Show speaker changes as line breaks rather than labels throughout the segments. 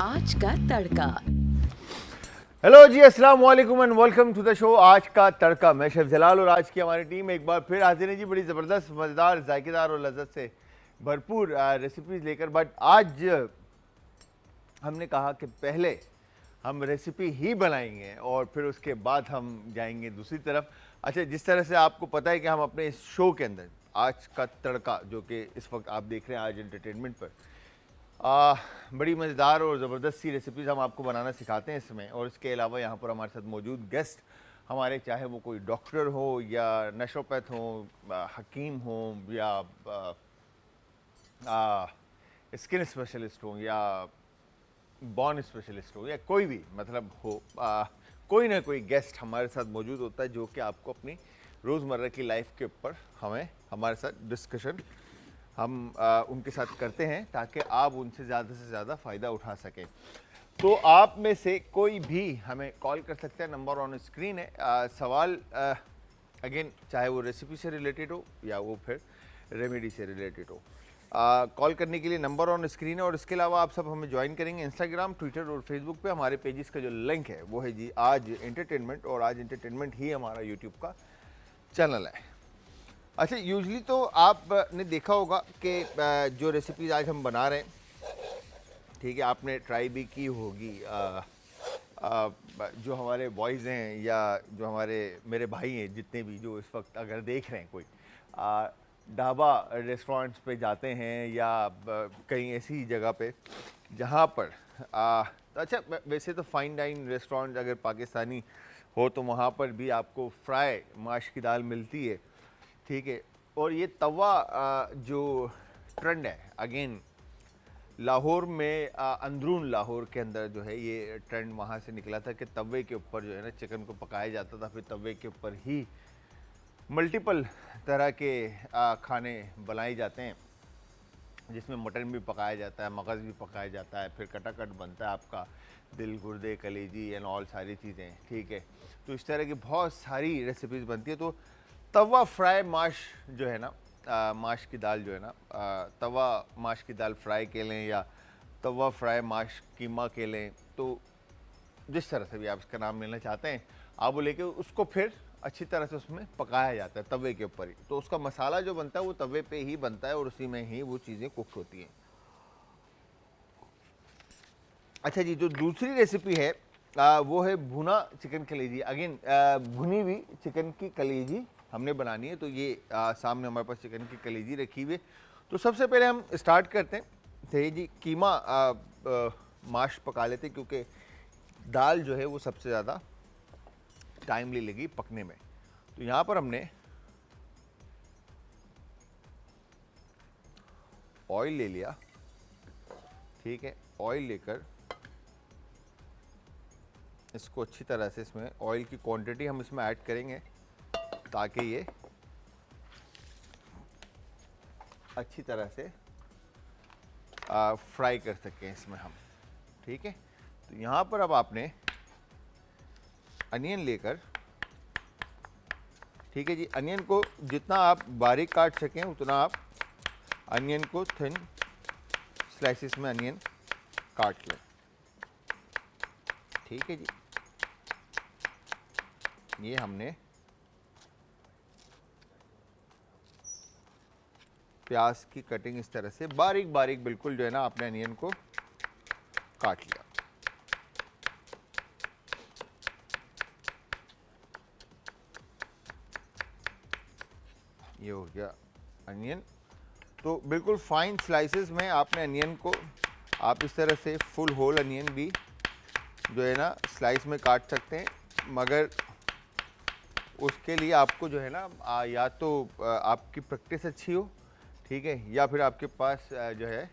आज का तड़का।
हेलो जी, अस्सलाम वालेकुम and welcome to the show आज का तड़का। मैं शेफ जलाल और आज की हमारी टीम एक बार फिर हाजिर है जी, बड़ी ज़बरदस्त, मज़ेदार, जायकेदार और लज्जत से भरपूर रेसिपीज़ लेकर। बट आज हमने कहा कि पहले हम रेसिपी ही बनाएंगे और फिर उसके बाद हम जाएंगे दूसरी तरफ। अच्छा, जिस तरह से आपको पता है कि हम अपने इस शो के अंदर आज का तड़का, जो कि इस वक्त आप देख रहे हैं आज एंटरटेनमेंट पर, बड़ी मज़ेदार और ज़बरदस्त सी रेसिपीज़ हम आपको बनाना सिखाते हैं इसमें। और इसके अलावा यहाँ पर हमारे साथ मौजूद गेस्ट हमारे, चाहे वो कोई डॉक्टर हो या नेचुरोपैथ हो, हकीम हो या स्किन स्पेशलिस्ट हो या बॉर्न स्पेशलिस्ट हो या कोई भी मतलब हो, कोई ना कोई गेस्ट हमारे साथ मौजूद होता है जो कि आपको अपनी रोज़मर्रा की लाइफ के ऊपर हमारे साथ डिस्कशन हम उनके साथ करते हैं ताकि आप उनसे ज़्यादा से ज़्यादा फ़ायदा उठा सकें। तो आप में से कोई भी हमें कॉल कर सकते हैं, नंबर ऑन स्क्रीन है। सवाल अगेन चाहे वो रेसिपी से रिलेटेड हो या वो फिर रेमेडी से रिलेटेड हो, कॉल करने के लिए नंबर ऑन स्क्रीन है। और इसके अलावा आप सब हमें ज्वाइन करेंगे इंस्टाग्राम, ट्विटर और फेसबुक पे। हमारे पेजेस का जो लिंक है वो है जी आज एंटरटेनमेंट, और आज एंटरटेनमेंट ही हमारा यूट्यूब का चैनल है। अच्छा, यूजली तो आपने देखा होगा कि जो रेसिपीज़ आज हम बना रहे हैं, ठीक है, आपने ट्राई भी की होगी। जो हमारे बॉयज़ हैं या जो मेरे भाई हैं, जितने भी जो इस वक्त अगर देख रहे हैं कोई ढाबा रेस्टोरेंट्स पे जाते हैं या कहीं ऐसी जगह पे जहाँ पर तो अच्छा, वैसे तो फाइन डाइन रेस्टोरेंट अगर पाकिस्तानी हो तो वहाँ पर भी आपको फ्राई माश की दाल मिलती है, ठीक है। और ये तवा जो ट्रेंड है, अगेन लाहौर में, अंदरून लाहौर के अंदर जो है ये ट्रेंड वहाँ से निकला था कि तवे के ऊपर जो है ना चिकन को पकाया जाता था, फिर तवे के ऊपर ही मल्टीपल तरह के खाने बनाए जाते हैं, जिसमें मटन भी पकाया जाता है, मगज़ भी पकाया जाता है, फिर कटाकट बनता है आपका दिल, गुर्दे, कलेजी एंड ऑल सारी चीज़ें, ठीक है। तो इस तरह की बहुत सारी रेसिपीज़ बनती है। तो तवा फ्राई माश जो है ना, माश की दाल जो है ना, तवा माश की दाल फ्राई के लें या तवा फ्राई माश कीमा के लें, तो जिस तरह से भी आप इसका नाम लेना चाहते हैं, आप वो लेके उसको फिर अच्छी तरह से उसमें पकाया जाता है तवे के ऊपर ही। तो उसका मसाला जो बनता है वो तवे पे ही बनता है और उसी में ही वो चीज़ें कुक होती हैं। अच्छा जी, जो दूसरी रेसिपी है वो है भुना चिकन कलेजी। अगेन भुनी हुई चिकन की कलेजी हमने बनानी है। तो ये सामने हमारे पास चिकन की कलेजी रखी हुई है। तो सबसे पहले हम स्टार्ट करते हैं थे जी कीमा माश पका लेते हैं, क्योंकि दाल जो है वो सबसे ज़्यादा टाइम ले लेगी पकने में। तो यहाँ पर हमने ऑयल ले लिया, ठीक है। ऑयल लेकर इसको अच्छी तरह से, इसमें ऑयल की क्वांटिटी हम इसमें ऐड करेंगे ताकि ये अच्छी तरह से फ्राई कर सकें इसमें हम, ठीक है। तो यहाँ पर अब आपने अनियन लेकर, ठीक है जी, अनियन को जितना आप बारीक काट सकें उतना आप अनियन को थिन स्लाइसिस में अनियन काट लें, ठीक है जी। ये हमने प्याज की कटिंग इस तरह से बारीक बारीक बिल्कुल जो है ना आपने अनियन को काट लिया। ये हो गया अनियन। तो बिल्कुल फाइन स्लाइसेस में आपने अनियन को, आप इस तरह से फुल होल अनियन भी जो है ना स्लाइस में काट सकते हैं, मगर उसके लिए आपको जो है ना या तो आपकी प्रैक्टिस अच्छी हो, ठीक है, या फिर आपके पास जो है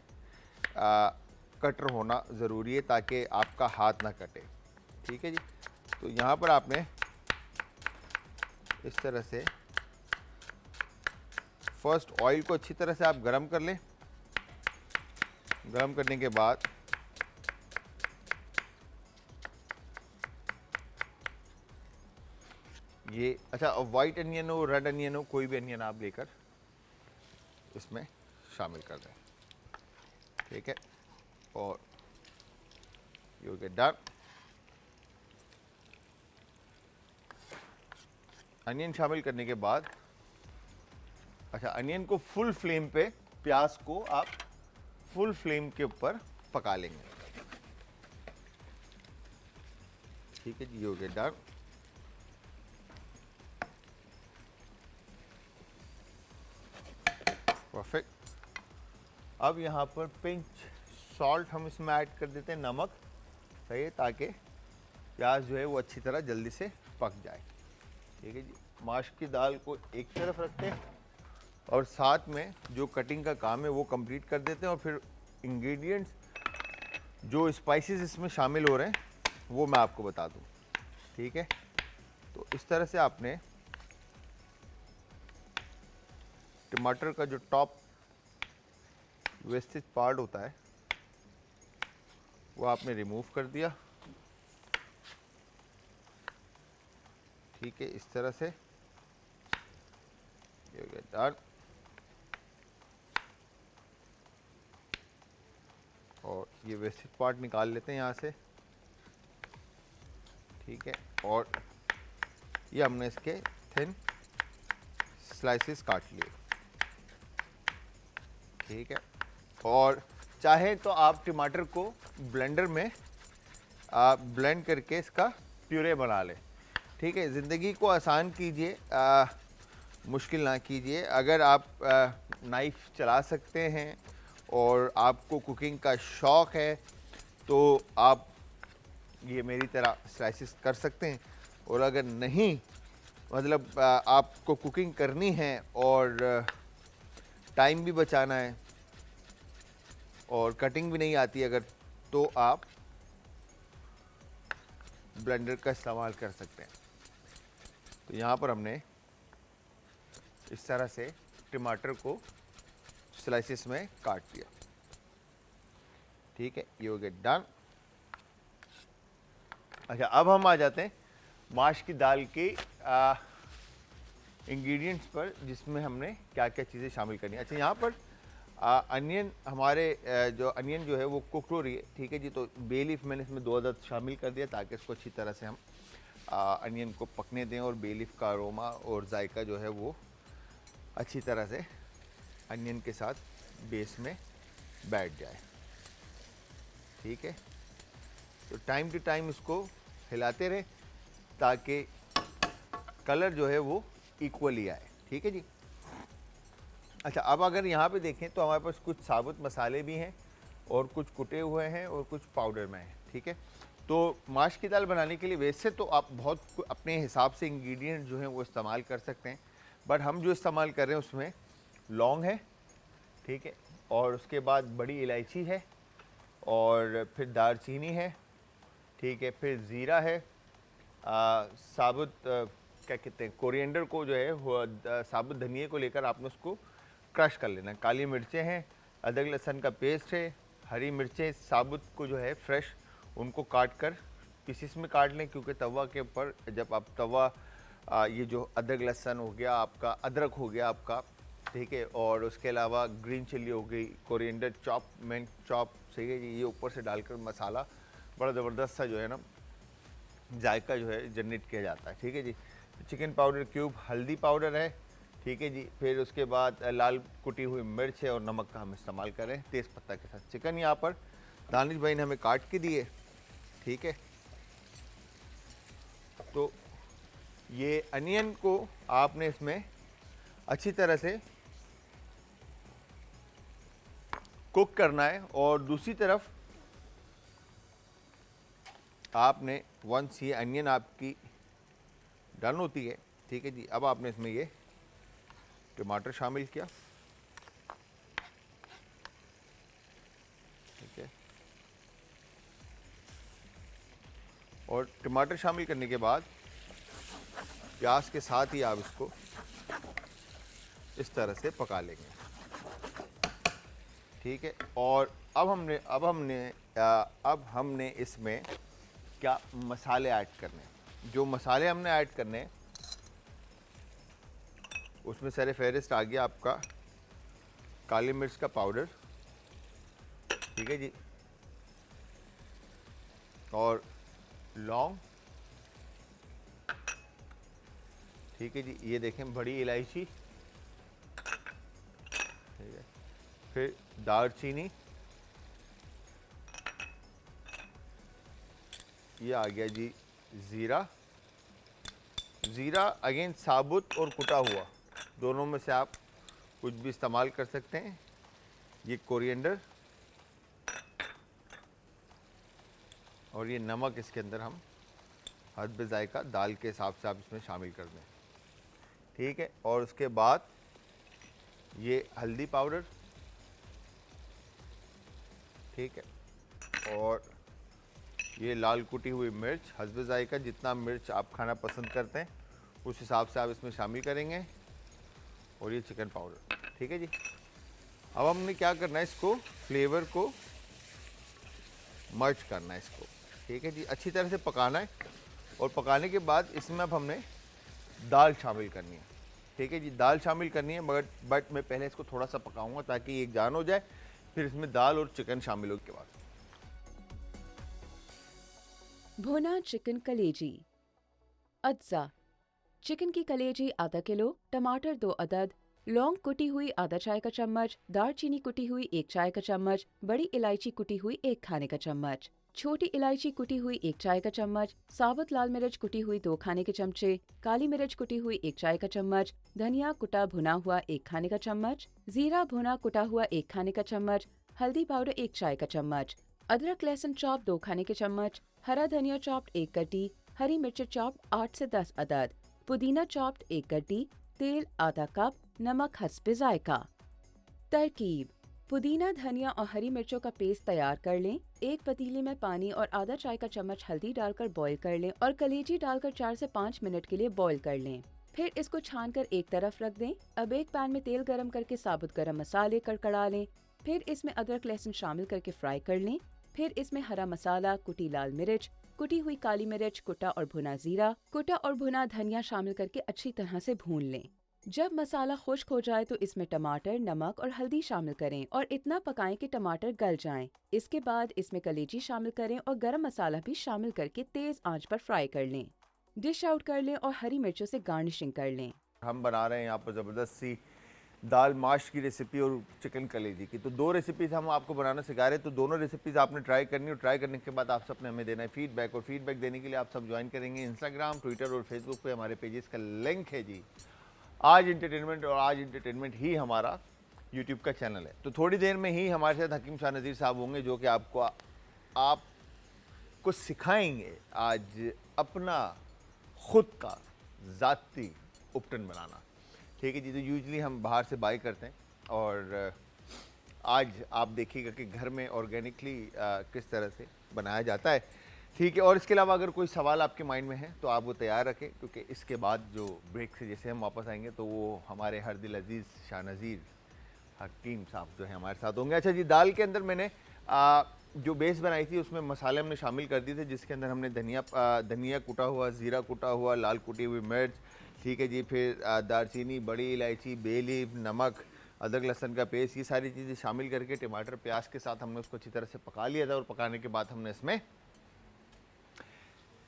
कटर होना ज़रूरी है ताकि आपका हाथ ना कटे, ठीक है जी। तो यहाँ पर आपने इस तरह से फर्स्ट ऑयल को अच्छी तरह से आप गरम कर लें। गरम करने के बाद ये, अच्छा, वाइट अनियन हो, रेड अनियन हो, कोई भी अनियन आप लेकर इसमें शामिल कर दें, ठीक है। और गेट डन। अनियन शामिल करने के बाद, अच्छा अनियन को फुल फ्लेम पे, प्याज को आप फुल फ्लेम के ऊपर पका लेंगे। ठीक है जी, हो गया डन। परफेक्ट। अब यहाँ पर पिंच सॉल्ट हम इसमें ऐड कर देते हैं, नमक, सही है, ताकि प्याज जो है वो अच्छी तरह जल्दी से पक जाए। ठीक है जी, माश की दाल को एक तरफ रखते हैं और साथ में जो कटिंग का काम है वो कंप्लीट कर देते हैं, और फिर इंग्रेडिएंट्स जो स्पाइसेस इसमें शामिल हो रहे हैं वो मैं आपको बता दूं। ठीक है, तो इस तरह से आपने टमाटर का जो टॉप वेस्टेज पार्ट होता है वो आपने रिमूव कर दिया। ठीक है, इस तरह से ये हो गया डन। और ये वेस्टेज पार्ट निकाल लेते हैं यहाँ से। ठीक है, और ये हमने इसके थिन स्लाइसेस काट लिए। ठीक है, और चाहे तो आप टमाटर को ब्लेंडर में ब्लेंड करके इसका प्यूरे बना लें। ठीक है, ज़िंदगी को आसान कीजिए, मुश्किल ना कीजिए। अगर आप नाइफ़ चला सकते हैं और आपको कुकिंग का शौक़ है तो आप ये मेरी तरह स्लाइसेस कर सकते हैं, और अगर नहीं, मतलब आपको कुकिंग करनी है और टाइम भी बचाना है और कटिंग भी नहीं आती अगर, तो आप ब्लेंडर का इस्तेमाल कर सकते हैं। तो यहाँ पर हमने इस तरह से टमाटर को स्लाइसेस में काट दिया। ठीक है, ये हो गया डन। अच्छा, अब हम आ जाते हैं माश की दाल के इंग्रेडिएंट्स पर, जिसमें हमने क्या क्या चीज़ें शामिल करनी है। अच्छा, यहाँ पर अनियन हमारे जो अनियन जो है वो कुक हो रही है। ठीक है जी, तो बे लीफ मैंने इसमें 2 अदद शामिल कर दिया ताकि इसको अच्छी तरह से हम अनियन को पकने दें और बे लीफ का अरोमा और जायका जो है वो अच्छी तरह से अनियन के साथ बेस में बैठ जाए। ठीक है, तो टाइम टू टाइम इसको हिलाते रहे ताकि कलर जो है वो इक्वली आए। ठीक है जी। अच्छा, अब अगर यहाँ पे देखें तो हमारे पास कुछ साबुत मसाले भी हैं और कुछ कुटे हुए हैं और कुछ पाउडर में हैं। ठीक है, तो माश की दाल बनाने के लिए वैसे तो आप बहुत अपने हिसाब से इंग्रेडिएंट जो हैं वो इस्तेमाल कर सकते हैं, बट हम जो इस्तेमाल कर रहे हैं उसमें लौंग है, ठीक है, और उसके बाद बड़ी इलायची है, और फिर दालचीनी है, ठीक है, फिर ज़ीरा है, साबुत क्या कहते हैं, कोरिएंडर को जो है वो साबुत धनिए को लेकर आपने उसको क्रश कर लेना। काली मिर्चें हैं, अदरक लहसुन का पेस्ट है, हरी मिर्चें साबुत को जो है फ्रेश उनको काट कर पीसीस में काट लें, क्योंकि तवा के ऊपर जब आप तवा ये जो अदरक लहसुन हो गया आपका, अदरक हो गया आपका, ठीक है, और उसके अलावा ग्रीन चिल्ली हो गई, कोरिएंडर चॉप, मिंट चॉप, सही है, ये ऊपर से डालकर मसाला बड़ा ज़बरदस्त सा जो है ना जायका जो है जनरेट किया जाता है। ठीक है जी। चिकन पाउडर क्यूब, हल्दी पाउडर है, ठीक है जी, फिर उसके बाद लाल कुटी हुई मिर्च है और नमक का हम इस्तेमाल करें तेज़ पत्ता के साथ। चिकन यहाँ पर दानिश भाई ने हमें काट के दिए। ठीक है, तो ये अनियन को आपने इसमें अच्छी तरह से कुक करना है, और दूसरी तरफ आपने वंस ये अनियन आपकी डन होती है, ठीक है जी, अब आपने इसमें ये टमाटर शामिल किया। ठीक है, और टमाटर शामिल करने के बाद प्याज के साथ ही आप इसको इस तरह से पका लेंगे। ठीक है, और अब हमने इसमें क्या मसाले ऐड करने हैं। जो मसाले हमने ऐड करने हैं उसमें सर फहरिस्त आ गया आपका काली मिर्च का पाउडर, ठीक है जी, और लौंग, ठीक है जी, ये देखें बड़ी इलायची, ठीक है, फिर दालचीनी, ये आ गया जी ज़ीरा। ज़ीरा अगेन साबुत और कुटा हुआ, दोनों में से आप कुछ भी इस्तेमाल कर सकते हैं। ये कोरिएंडर और ये नमक इसके अंदर हम हस्ब ज़ायका दाल के हिसाब से आप इसमें शामिल कर दें, ठीक है। और उसके बाद ये हल्दी पाउडर, ठीक है, और ये लाल कुटी हुई मिर्च, हस्ब ज़ायका जितना मिर्च आप खाना पसंद करते हैं उस हिसाब से आप इसमें शामिल करेंगे। और ये चिकन पाउडर, ठीक है जी। अब हमने क्या करना है, इसको फ्लेवर को मर्ज करना है इसको, ठीक है जी, अच्छी तरह से पकाना है। और पकाने के बाद इसमें अब हमने दाल शामिल करनी है, ठीक है जी, दाल शामिल करनी है, मगर बट मैं पहले इसको थोड़ा सा पकाऊंगा ताकि ये एक जान हो जाए, फिर इसमें दाल और चिकन शामिल होने के बाद।
भुना चिकन कलेजी। अज्जा: चिकन की कलेजी आधा किलो, टमाटर 2 अदद, लौंग कुटी हुई आधा चाय का चम्मच, दालचीनी कुटी हुई 1 चाय का चम्मच, बड़ी इलायची कुटी हुई 1 खाने का चम्मच, छोटी इलायची कुटी हुई 1 चाय का चम्मच, साबुत लाल मिर्च कुटी हुई 2 खाने के चमचे, काली मिर्च कुटी हुई 1 चाय का चम्मच, धनिया कुटा भुना हुआ 1 खाने का चम्मच, जीरा भुना कुटा हुआ 1 खाने का चम्मच, हल्दी पाउडर 1 चाय का चम्मच, अदरक लहसुन चॉप 2 खाने के चम्मच, हरा धनिया चॉप्ड 1 कटी, हरी मिर्च चॉप्ड 8 से 10 अदद, पुदीना चॉप्ड 1 कटी, तेल आधा कप, नमक हस्बे जायका। तरकीब: पुदीना, धनिया और हरी मिर्चों का पेस्ट तैयार कर लें। एक पतीले में पानी और आधा चाय का चम्मच हल्दी डालकर बॉईल कर लें और कलेजी डालकर 4 से 5 मिनट के लिए बॉईल कर लें। फिर इसको छानकर एक तरफ रख दें। अब एक पैन में तेल गरम करके साबुत गरम मसाले कड़कड़ा लें। फिर इसमें अदरक लहसुन शामिल करके फ्राई कर लें। फिर इसमें हरा मसाला, कुटी लाल मिर्च, कुटी हुई काली मिर्च, कुटा और भुना जीरा, कुटा और भुना धनिया शामिल करके अच्छी तरह से भून लें। जब मसाला खुश्क हो जाए तो इसमें टमाटर, नमक और हल्दी शामिल करें और इतना पकाएं कि टमाटर गल जाएं। इसके बाद इसमें कलेजी शामिल करें और गरम मसाला भी शामिल करके तेज आंच पर फ्राई कर लें। डिश आउट कर लें और हरी मिर्चों से गार्निशिंग कर लें।
हम बना रहे हैं यहाँ पर ज़बरदस्त सी दाल माश की रेसिपी और चिकन कलेजी की। तो 2 रेसिपीज़ हम आपको बनाना सिखा रहे हैं, तो दोनों रेसिपीज़ आपने ट्राई करनी और ट्राई करने के बाद आप सबने हमें देना है फीडबैक। और फीडबैक देने के लिए आप सब ज्वाइन करेंगे इंस्टाग्राम, ट्विटर और फेसबुक पे हमारे पेजेस का लिंक है जी आज इंटरटेनमेंट, और आज इंटरटेनमेंट ही हमारा यूट्यूब का चैनल है। तो थोड़ी देर में ही हमारे साथ हकीम शाह नज़ीर साहब होंगे जो कि आपको सिखाएंगे आज अपना खुद का ज़ाती उपटन बनाना, ठीक है जी। तो यूजली हम बाहर से बाय करते हैं और आज आप देखिएगा कि घर में ऑर्गेनिकली किस तरह से बनाया जाता है, ठीक है। और इसके अलावा अगर कोई सवाल आपके माइंड में है तो आप वो तैयार रखें, क्योंकि इसके बाद जो ब्रेक से जैसे हम वापस आएंगे तो वो हमारे हर दिल अजीज़ शाह नज़ीर हकीम साहब जो है हमारे साथ होंगे। अच्छा जी, दाल के अंदर मैंने जो बेस बनाई थी उसमें मसाले हमने शामिल कर दिए थे, जिसके अंदर हमने धनिया कुटा हुआ, ज़ीरा कुटा हुआ, लाल कुटी हुई मिर्च, ठीक है जी, फिर दालचीनी, बड़ी इलायची, बे लीफ, नमक, अदरक लहसुन का पेस्ट, ये सारी चीज़ें शामिल करके टमाटर प्याज के साथ हमने उसको अच्छी तरह से पका लिया था। और पकाने के बाद हमने इसमें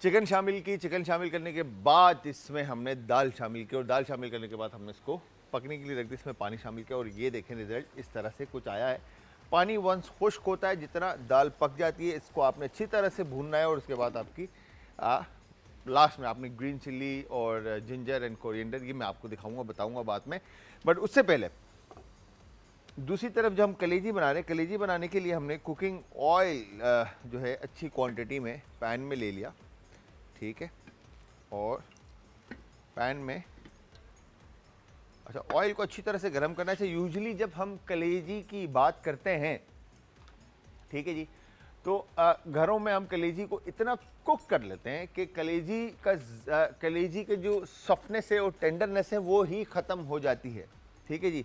चिकन शामिल की। चिकन शामिल करने के बाद इसमें हमने दाल शामिल की और दाल शामिल करने के बाद हमने इसको पकने के लिए रख दी, इसमें पानी शामिल किया और ये देखें रिजल्ट इस तरह से कुछ आया है। पानी वंस खुश्क होता है, जितना दाल पक जाती है, इसको आपने अच्छी तरह से भूनना है। और उसके बाद आपकी लास्ट में आपने ग्रीन चिल्ली और जिंजर एंड कोरिएंडर, ये मैं आपको दिखाऊंगा, बताऊंगा बाद में। बट उससे पहले दूसरी तरफ जब हम कलेजी बना रहे हैं, कलेजी बनाने के लिए हमने कुकिंग ऑयल जो है अच्छी क्वांटिटी में पैन में ले लिया, ठीक है। और पैन में अच्छा ऑयल को अच्छी तरह से गर्म करना चाहिए। यूजुअली जब हम कलेजी की बात करते हैं, ठीक है जी, तो घरों में हम कलेजी को इतना कुक कर लेते हैं कि कलेजी के जो सॉफ्टनेस है और टेंडरनेस है वो ही ख़त्म हो जाती है, ठीक है जी।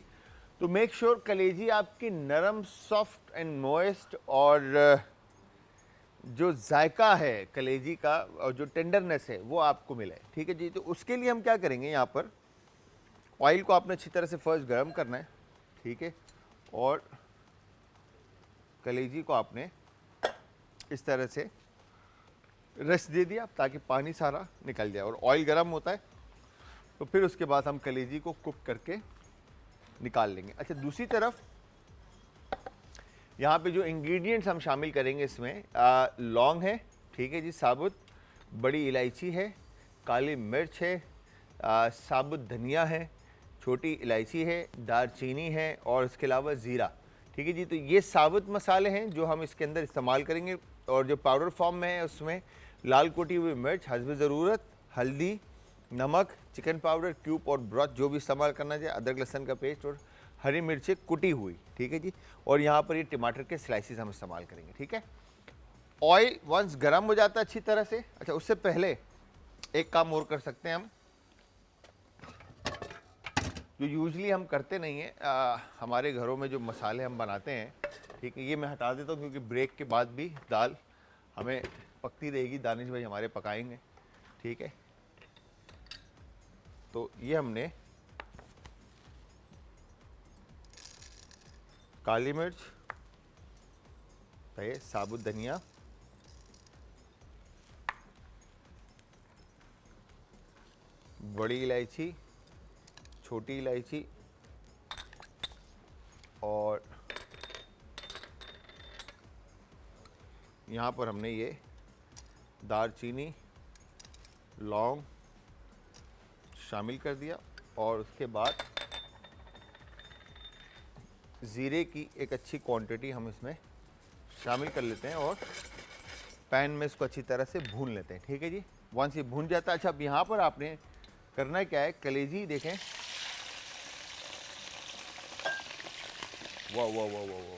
तो मेक श्योर कलेजी आपकी नरम, सॉफ्ट एंड मॉइस्ट और जो जायका है कलेजी का और जो टेंडरनेस है वो आपको मिले, ठीक है जी। तो उसके लिए हम क्या करेंगे, यहाँ पर ऑयल को आपने अच्छी तरह से फर्स्ट गर्म करना है, ठीक है। और कलेजी को आपने इस तरह से रेस्ट दे दिया ताकि पानी सारा निकल जाए, और ऑयल गर्म होता है तो फिर उसके बाद हम कलेजी को कुक करके निकाल लेंगे। अच्छा, दूसरी तरफ यहाँ पे जो इंग्रेडिएंट्स हम शामिल करेंगे इसमें लौंग है, ठीक है जी, साबुत, बड़ी इलायची है, काली मिर्च है, साबुत धनिया है, छोटी इलायची है, दालचीनी है और इसके अलावा ज़ीरा, ठीक है जी। तो ये साबुत मसाले हैं जो हम इसके अंदर इस्तेमाल करेंगे, और जो पाउडर फॉर्म में है उसमें लाल कुटी हुई मिर्च हस्ब ज़रूरत, हल्दी, नमक, चिकन पाउडर, क्यूब और ब्रॉथ जो भी इस्तेमाल करना चाहिए, अदरक लहसुन का पेस्ट और हरी मिर्चें कुटी हुई, ठीक है जी। और यहाँ पर ये टमाटर के स्लाइसेस हम इस्तेमाल करेंगे, ठीक है। ऑयल वंस गर्म हो जाता है अच्छी तरह से, अच्छा उससे पहले एक काम और कर सकते हैं हम, जो यूजली हम करते नहीं है, हमारे घरों में जो मसाले हम बनाते हैं, ठीक है, ये मैं हटा देता हूँ क्योंकि ब्रेक के बाद भी दाल हमें पकती रहेगी, दानिश भाई हमारे पकाएंगे, ठीक है। तो ये हमने काली मिर्च, है साबुत धनिया, बड़ी इलायची, छोटी इलायची और यहाँ पर हमने ये दालचीनी, लौंग शामिल कर दिया, और उसके बाद ज़ीरे की एक अच्छी क्वांटिटी हम इसमें शामिल कर लेते हैं और पैन में इसको अच्छी तरह से भून लेते हैं, ठीक है जी। वंस ये भून जाता है, अच्छा अब यहाँ पर आपने करना क्या है, कलेजी देखें, वाह वाह वाह वाह वाह,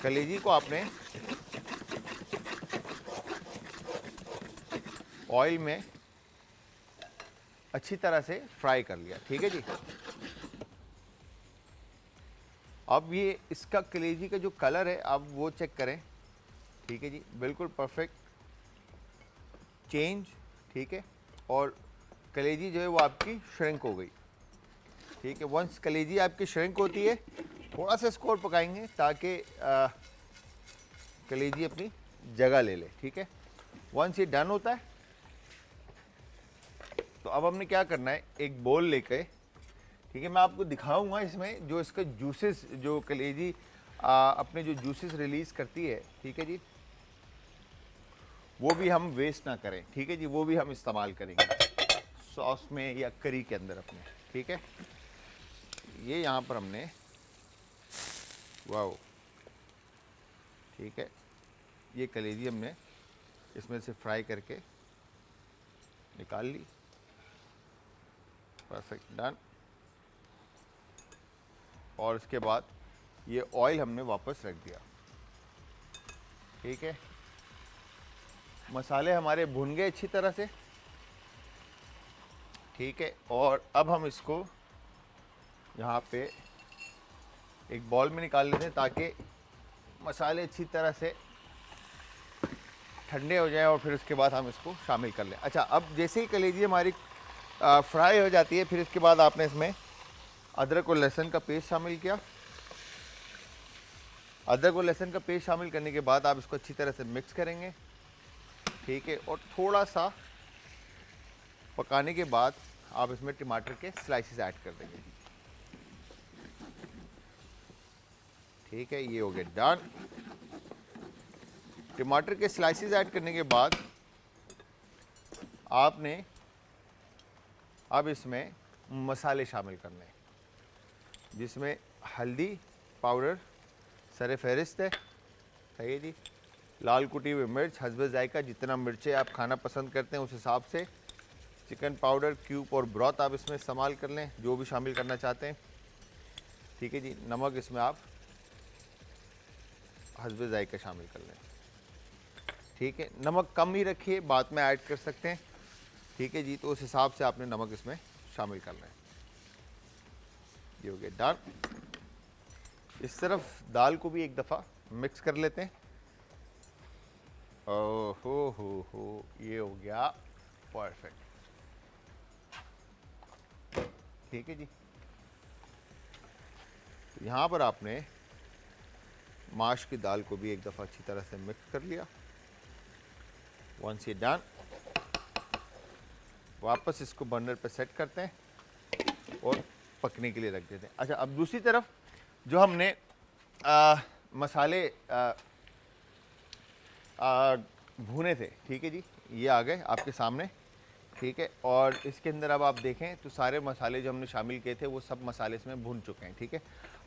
कलेजी को आपने ऑयल में अच्छी तरह से फ्राई कर लिया, ठीक है जी। अब ये इसका कलेजी का जो कलर है आप वो चेक करें, ठीक है जी, बिल्कुल परफेक्ट चेंज, ठीक है। और कलेजी जो है वो आपकी श्रिंक हो गई, ठीक है। वंस कलेजी आपकी श्रिंक होती है, थोड़ा सा इसको और पकाएंगे ताकि कलेजी अपनी जगह ले ले, ठीक है। वंस ये डन होता है तो अब हमने क्या करना है, एक बोल लेके, ठीक है, मैं आपको दिखाऊंगा इसमें जो इसका जूसेस, जो कलेजी अपने जो जूसेस रिलीज करती है, ठीक है जी, वो भी हम वेस्ट ना करें, ठीक है जी, वो भी हम इस्तेमाल करेंगे सॉस में या करी के अंदर अपने, ठीक है। ये यहाँ पर हमने, वाह, ठीक है, ये कलेजी हमने इसमें से फ्राई करके निकाल ली, परफेक्ट डन। और उसके बाद ये ऑयल हमने वापस रख दिया, ठीक है। मसाले हमारे भुन गए अच्छी तरह से, ठीक है। और अब हम इसको यहाँ पे एक बॉल में निकाल लेते हैं ताकि मसाले अच्छी तरह से ठंडे हो जाएं और फिर उसके बाद हम इसको शामिल कर लें। अच्छा, अब जैसे ही कलेजी हमारी फ्राई हो जाती है, फिर इसके बाद आपने इसमें अदरक और लहसुन का पेस्ट शामिल किया। अदरक और लहसुन का पेस्ट शामिल करने के बाद आप इसको अच्छी तरह से मिक्स करेंगे, ठीक है। और थोड़ा सा पकाने के बाद आप इसमें टमाटर के स्लाइसेस ऐड कर देंगे, ठीक है। ये हो गया डन। टमाटर के स्लाइसेस ऐड करने के बाद आपने अब इसमें मसाले शामिल करने हैं, जिसमें हल्दी पाउडर सरे फहरिस्त है, सही जी, लाल कुटी हुई मिर्च हस्ब जायका, जितना मिर्चें आप खाना पसंद करते हैं उस हिसाब से, चिकन पाउडर, क्यूब और ब्रॉथ आप इसमें इस्तेमाल कर लें जो भी शामिल करना चाहते हैं, ठीक है जी। नमक इसमें आप हस्ब जायका शामिल कर लें, ठीक है। नमक कम ही रखिए, बाद में ऐड कर सकते हैं, ठीक है जी। तो उस हिसाब से आपने नमक इसमें शामिल करना है। ये हो गया डन। इस तरफ दाल को भी एक दफ़ा मिक्स कर लेते हैं। ओहो हो, ये हो गया परफेक्ट, ठीक है जी। यहाँ पर आपने माश की दाल को भी एक दफ़ा अच्छी तरह से मिक्स कर लिया। वंस ये डन, वापस इसको बर्नर पे सेट करते हैं और पकने के लिए रख देते हैं। अच्छा, अब दूसरी तरफ जो हमने मसाले भुने थे, ठीक है जी, ये आ गए आपके सामने, ठीक है। और इसके अंदर अब आप देखें तो सारे मसाले जो हमने शामिल किए थे वो सब मसाले इसमें भुन चुके हैं, ठीक है।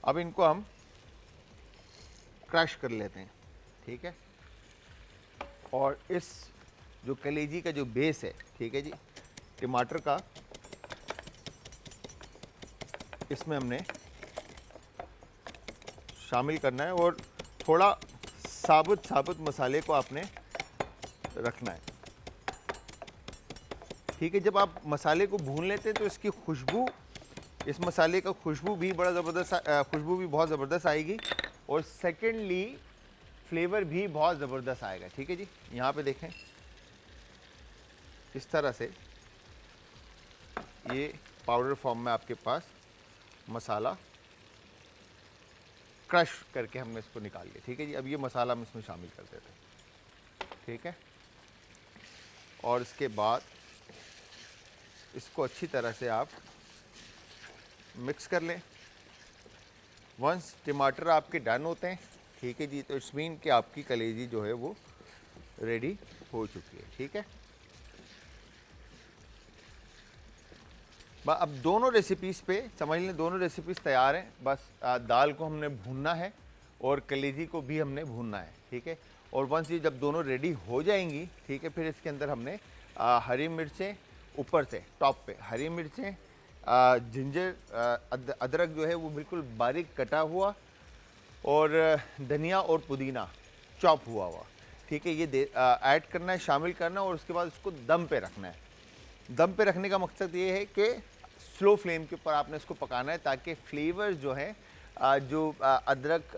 अब इनको हम क्रश कर लेते हैं, ठीक है। और इस जो कलेजी का जो बेस है, ठीक है जी, टमाटर का, इसमें हमने शामिल करना है और थोड़ा साबुत मसाले को आपने रखना है, ठीक है। जब आप मसाले को भून लेते हैं तो इसकी खुशबू, इस मसाले का खुशबू भी बड़ा ज़बरदस्त, खुशबू भी बहुत ज़बरदस्त आएगी और सेकेंडली फ्लेवर भी बहुत ज़बरदस्त आएगा, ठीक है जी। यहाँ पे देखें इस तरह से ये पाउडर फॉर्म में आपके पास मसाला क्रश करके हमने इसको निकाल लिया, ठीक है जी। अब ये मसाला हम इसमें शामिल कर देते हैं, ठीक है। और इसके बाद इसको अच्छी तरह से आप मिक्स कर लें। वंस टमाटर आपके डन होते हैं, ठीक है जी, तो इट्स मीन कि आपकी कलेजी जो है वो रेडी हो चुकी है, ठीक है। अब दोनों रेसिपीज़ पे समझ लें, दोनों रेसिपीज़ तैयार हैं। बस दाल को हमने भूनना है और कलेजी को भी हमने भूनना है, ठीक है। और वंस ये जब दोनों रेडी हो जाएंगी, ठीक है, फिर इसके अंदर हमने हरी मिर्चें, ऊपर से टॉप पे हरी मिर्चें, जिंजर, अदरक जो है वो बिल्कुल बारीक कटा हुआ, और धनिया और पुदीना चॉप हुआ, ठीक है, ये ऐड करना है, शामिल करना है। और उसके बाद इसको दम पे रखना है। दम पे रखने का मकसद ये है कि स्लो फ्लेम के ऊपर आपने इसको पकाना है, ताकि फ्लेवर जो है, जो अदरक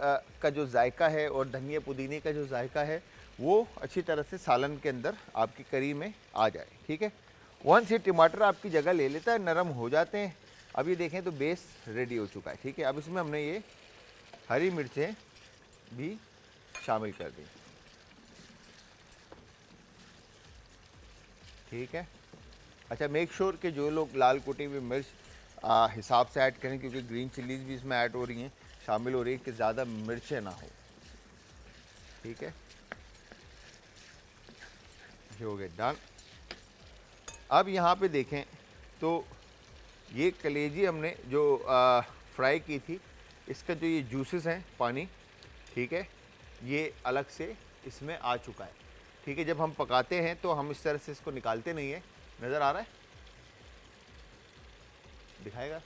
का जो जायका है और धनिया पुदीने का जो जायका है वो अच्छी तरह से सालन के अंदर आपकी करी में आ जाए, ठीक है। वंस ये टमाटर आपकी जगह ले लेता है, नरम हो जाते हैं, अब ये देखें तो बेस रेडी हो चुका है, ठीक है। अब इसमें हमने ये हरी मिर्चें भी शामिल कर दी, ठीक है। अच्छा, मेक श्योर कि जो लोग लाल कुटी हुई मिर्च हिसाब से ऐड करें, क्योंकि ग्रीन चिलीज़ भी इसमें ऐड हो रही हैं, शामिल हो रही है, कि ज़्यादा मिर्चें ना हो, ठीक है। ये हो गए डन। अब यहाँ पे देखें तो ये कलेजी हमने जो फ्राई की थी, इसका जो ये जूसेस हैं, पानी, ठीक है, ये अलग से इसमें आ चुका है, ठीक है। जब हम पकाते हैं तो हम इस तरह से इसको निकालते नहीं है, नज़र आ रहा है, दिखाएगा,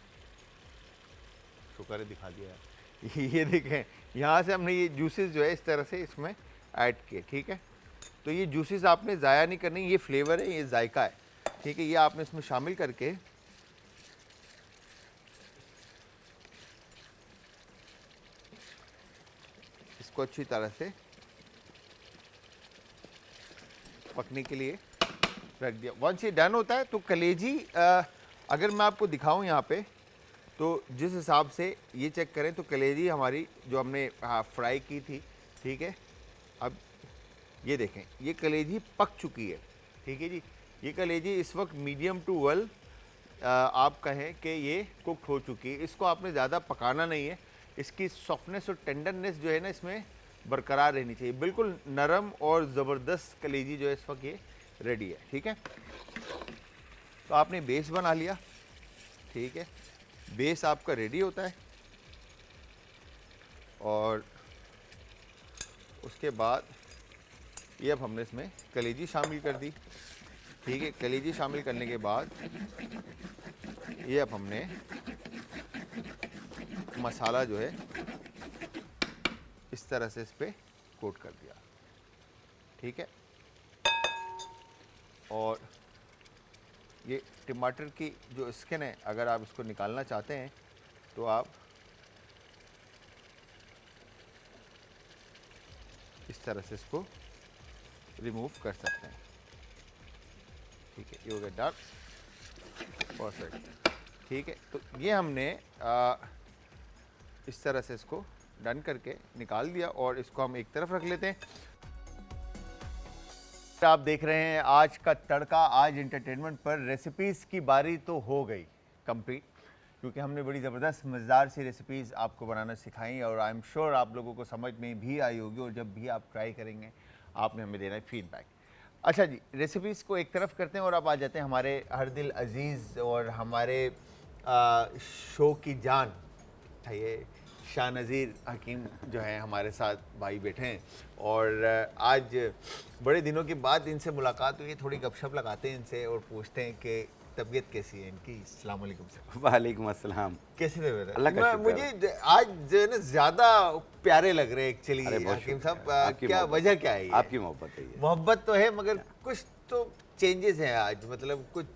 शुक्र है दिखा दिया। ये देखें, यहाँ से हमने ये जूसेस जो है इस तरह से इसमें ऐड किए, ठीक है। तो ये जूसेस आपने ज़ाया नहीं करनी, ये फ्लेवर है, ये जायका है, ठीक है। ये आपने इसमें शामिल करके इसको अच्छी तरह से पकने के लिए रख दिया। वंस ये डन होता है तो कलेजी, अगर मैं आपको दिखाऊं यहाँ पे, तो जिस हिसाब से ये चेक करें तो कलेजी हमारी जो हमने फ्राई की थी, ठीक है। अब ये देखें, ये कलेजी पक चुकी है, ठीक है जी। ये कलेजी इस वक्त मीडियम टू वेल आप कहें कि ये कुकड हो चुकी है। इसको आपने ज़्यादा पकाना नहीं है, इसकी सॉफ्टनेस और टेंडरनेस जो है ना इसमें बरकरार रहनी चाहिए। बिल्कुल नरम और ज़बरदस्त कलेजी जो है इस वक्त ये रेडी है, ठीक है। तो आपने बेस बना लिया, ठीक है, बेस आपका रेडी होता है। और उसके बाद ये अब हमने इसमें कलेजी शामिल कर दी, ठीक है। कलेजी शामिल करने के बाद ये अब हमने मसाला जो है इस तरह से इस पर कोट कर दिया, ठीक है। और ये टमाटर की जो स्किन है, अगर आप इसको निकालना चाहते हैं तो आप इस तरह से इसको रिमूव कर सकते हैं, ठीक है। ये हो गया डन, परफेक्ट, ठीक है। तो ये हमने इस तरह से इसको डन करके निकाल दिया और इसको हम एक तरफ रख लेते हैं। आप देख रहे हैं आज का तड़का। आज एंटरटेनमेंट पर रेसिपीज़ की बारी तो हो गई कंप्लीट, क्योंकि हमने बड़ी ज़बरदस्त मज़ेदार सी रेसिपीज़ आपको बनाना सिखाई और आई एम श्योर आप लोगों को समझ में भी आई होगी और जब भी आप ट्राई करेंगे आपने हमें देना है फीडबैक। अच्छा जी, रेसिपीज़ को एक तरफ करते हैं और अब आ जाते हैं हमारे हर दिल अजीज़ और हमारे शो की जान ये शाह नज़ीर हकीम जो हैं हमारे साथ भाई बैठे हैं और आज बड़े दिनों के बाद इनसे मुलाकात हुई। थोड़ी गपशप लगाते हैं इनसे और पूछते हैं कि तबीयत कैसी है इनकी। अस्सलाम वालेकुम सर।
वालेकुम अस्सलाम।
कैसे थे मेरे?
अल्लाह का शुक्र।
मुझे आज जो है ना ज़्यादा प्यारे लग रहे हैं एक्चुअली
बहुत
हकीम
शुक्रिया।
साहब।
आपकी
क्या
मोहब्बत।
वजह क्या है ये?
आपकी मोहब्बत है ये।
मोहब्बत तो है मगर कुछ तो चेंजेस हैं आज, मतलब कुछ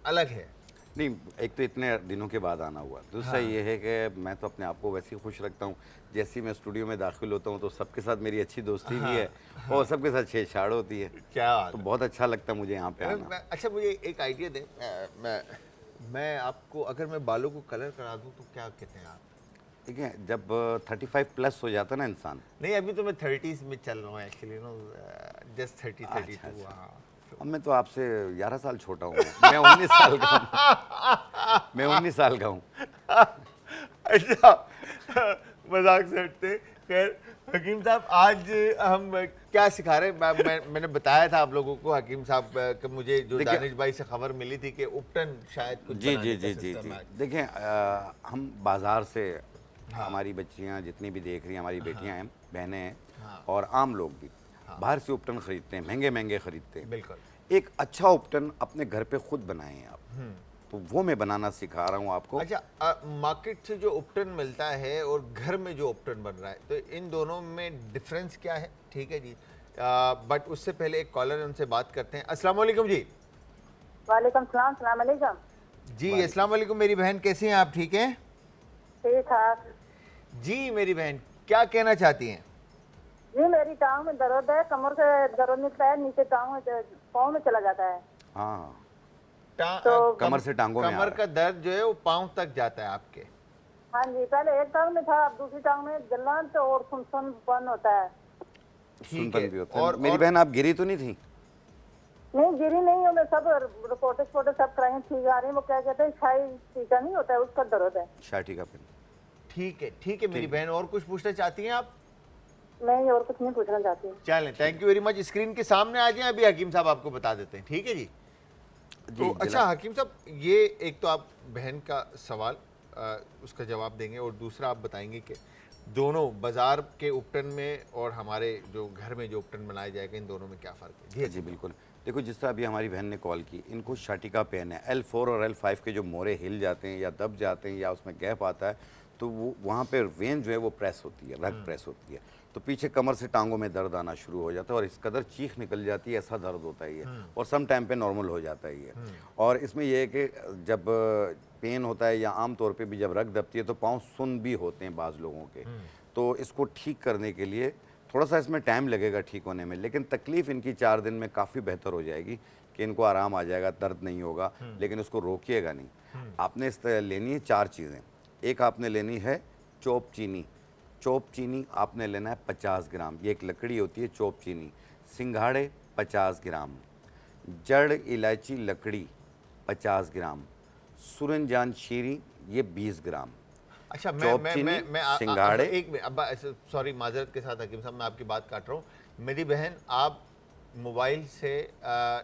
अलग है।
नहीं, एक तो इतने दिनों के बाद आना हुआ, दूसरा ये है कि मैं तो अपने आप को वैसे ही खुश रखता हूँ। जैसे ही मैं स्टूडियो में दाखिल होता हूँ तो सबके साथ मेरी अच्छी दोस्ती भी है और सबके साथ छेड़छाड़ होती है।
क्या बात
तो
है।
बहुत अच्छा लगता है मुझे यहाँ पे आना।
अच्छा मुझे एक आइडिया दें। मैं आपको अगर मैं बालों को कलर करा दूं तो क्या कहते हैं आप?
ठीक है, जब 35 प्लस हो जाता है ना इंसान।
नहीं, अभी तो मैं 30s में चल रहा हूँ एक्चुअली नो, जस्ट 30 32।
अच्छा।
हाँ
अब मैं तो आपसे 11 साल छोटा हूँ। मैं 19 साल का हूँ। मैं 19 साल का हूँ।
अच्छा, मजाक से हटते। खैर हकीम साहब, आज हम क्या सिखा रहे हैं? मैंने बताया था आप लोगों को हकीम साहब कि मुझे जो
देखिए-
दानिश भाई से खबर मिली थी कि उपटन शायद कुछ
जी
बनाने
जी
का
जी जी
सिस्टम
जी
है।
देखें, हम बाज़ार से हमारी बच्चियां जितनी भी देख रही हैं, हमारी बेटियां हैं, बहनें हैं और आम लोग भी बाहर से उपटन ख़रीदते हैं, महंगे महंगे ख़रीदते हैं।
बिल्कुल।
एक अच्छा उपटन अपने घर पे खुद बनाएं आप, तो वो मैं बनाना सिखा रहा हूँ आपको।
अच्छा, मार्केट से जो उपटन मिलता है और घर में जो उपटन बन रहा है, तो इन दोनों में डिफरेंस क्या है? ठीक है जी, बट उससे पहले एक कॉलर है, उनसे बात करते हैं। अस्सलाम वालेकुम जी।
वालेकुम सलाम। सलाम अलैकुम।
जी अस्सलाम वालेकुम मेरी बहन, कैसी हैं आप? ठीक हैं
ठीक ठाक
जी। मेरी बहन क्या कहना चाहती हैं?
जी। मेरी टांग में दर्द है, कमर से दर्द निकलता है, नीचे टांग में पाँव में चला जाता है।
हाँ,
तो
कमर से टांगों में आ
कमर
रहा
का दर्द जो है वो पाँव तक जाता है आपके?
हाँ जी, पहले एक टांग में था, अब दूसरी टांग में जलन तो और सुनपन होता है।
सुनपन भी होता है।
और
मेरी बहन आप गिरी तो नहीं थी?
नहीं गिरी नहीं हूँ मैं, सब रिपोर्ट सब कराई, ठीक आ रही है। वो क्या कहते हैं, शाही टीका नहीं होता है, उसका दर्द है।
शाठी का पिन।
ठीक है मेरी बहन, और कुछ पूछना चाहती हैं आप?
नहीं, और कुछ नहीं पूछना चाहती।
चलें, thank you very much. Screen के सामने आ जाएं, अभी हकीम साहब आपको बता देते हैं। ठीक है जी। तो अच्छा हकीम साहब, ये एक तो आप बहन का सवाल उसका जवाब देंगे और दूसरा आप बताएंगे कि दोनों बाजार के उपटन में और हमारे जो घर में जो उपटन बनाया जाएगा, इन दोनों में क्या फ़र्क है?
जी बिल्कुल। देखो, जिस तरह अभी हमारी बहन ने कॉल की, इनको शाटिका पेन है। L4 और L5 के जो मोरे हिल जाते हैं या दब जाते हैं या उसमें गैप आता है, तो वो वहाँ पे वेन जो है वो प्रेस होती है, रग प्रेस होती है, तो पीछे कमर से टांगों में दर्द आना शुरू हो जाता है और इस कदर चीख निकल जाती है, ऐसा दर्द होता है ये, और सम टाइम पे नॉर्मल हो जाता है ये। और इसमें यह है कि जब पेन होता है या आम तौर पे भी जब रग दबती है तो पाँव सुन भी होते हैं बाज़ लोगों के। तो इसको ठीक करने के लिए थोड़ा सा इसमें टाइम लगेगा ठीक होने में, लेकिन तकलीफ़ इनकी 4 दिन में काफ़ी बेहतर हो जाएगी कि इनको आराम आ जाएगा, दर्द नहीं होगा, लेकिन उसको रोकिएगा नहीं। आपने इस तरह लेनी है 4 चीज़ें। एक आपने लेनी है चोप चीनी। चोप चीनी आपने लेना है 50 ग्राम, ये एक लकड़ी होती है चोप चीनी। सिंघाड़े 50 ग्राम, जड़ इलायची लकड़ी 50 ग्राम, सुरनजान शीरी ये 20 ग्राम।
अच्छा,
चॉप चीनी, सिंघाड़े।
एक मिनट, सॉरी माजरत के साथ हकीम साहब, मैं आपकी बात काट रहा हूँ। मेरी बहन, आप मोबाइल से